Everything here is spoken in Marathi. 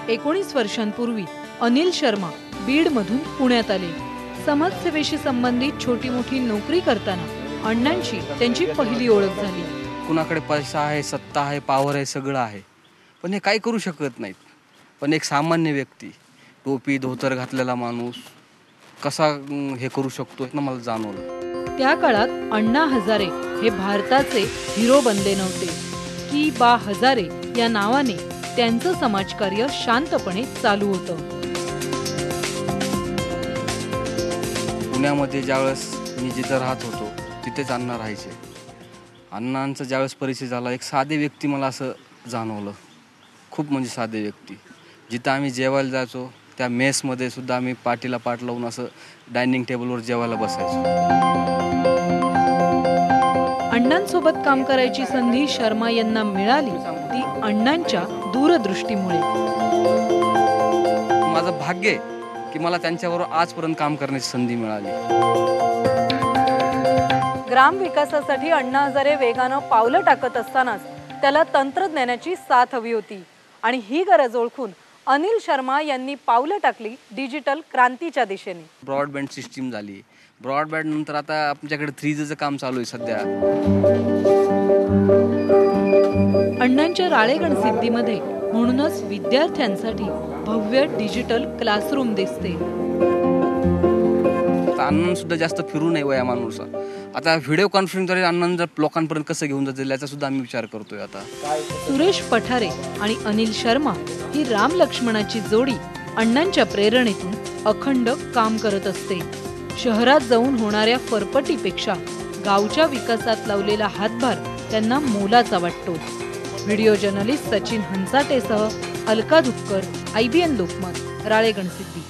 19 वर्षांपूर्वी अनिल शर्मा बीडमधून पुण्यात आले। समाजसेवेशी संबंधित छोटी मोठी नोकरी करताना अण्णांची त्यांची पहिली ओळख झाली। कुणाकडे पैसा आहे, सत्ता आहे, पॉवर आहे, सगळं आहे, पण हे काही करू शकत नाहीत। पण एक सामान्य व्यक्ती, टोपी धोतर घातलेला माणूस कसा हे करू शकतो हे मला जाणवलं। त्या काळात अण्णा हजारे हे भारताचे हिरो बनले नव्हते की बा हजारे या नावाने त्यांचं समाजकार्य शांतपणे चालू होतं। पुण्यामध्ये ज्यावेळेस मी जिथं राहत होतो तिथेच अण्णा राहायचे। अण्णांचा ज्यावेळेस परिचय झाला, एक साधे व्यक्ती मला असं जाणवलं, खूप म्हणजे साधे व्यक्ती। जिथं आम्ही जेवायला जायचो त्या मेसमध्ये सुद्धा आम्ही पाठीला पाठ लावून असं डायनिंग टेबलवर जेवायला बसायचो। अण्णांसोबत काम करायची संधी शर्मा यांना मिळाली ती अण्णांच्या दूरदृष्टीमुळे। माझं भाग्य आहे की मला त्यांच्याबरोबर आजपर्यंत काम करण्याची संधी मिळाली। ग्राम विकासासाठी अण्णा हजारे वेगानं पावलं टाकत असतानाच त्याला तंत्रज्ञानाची साथ हवी होती आणि ही गरज ओळखून अनिल शर्मा यांनी पावलं टाकली डिजिटल क्रांतीच्या दिशेने। ब्रॉडबँड सिस्टीम झाली, ब्रॉडबँड नंतर आता आमच्याकडे 3Gचं काम चालू आहे सध्या। अण्णांच्या राळेगणसिद्धीमध्ये म्हणूनच विद्यार्थ्यांसाठी भव्य डिजिटल क्लासरूम दिसते। अण्णांना सुद्धा जास्त फिरू नये वया माणूस, आता व्हिडिओ कॉन्फरन्सद्वारे अण्णांना जर लोकांपर्यंत कसं घेऊन जातील याचा सुद्धा आम्ही विचार करतोय। आता सुरेश पठारे आणि अनिल शर्मा ही राम लक्ष्मणाची जोडी अण्णांच्या प्रेरणेतून अखंड काम करत असते। शहरात जाऊन होणाऱ्या फरफटीपेक्षा गावच्या विकासात लावलेला हातभार त्यांना मोलाचा वाटतो। व्हिडिओ जर्नलिस्ट सचिन हंसाटेसह अलका धुक्कर, IBN लोकमत, राळेगणसिद्धी।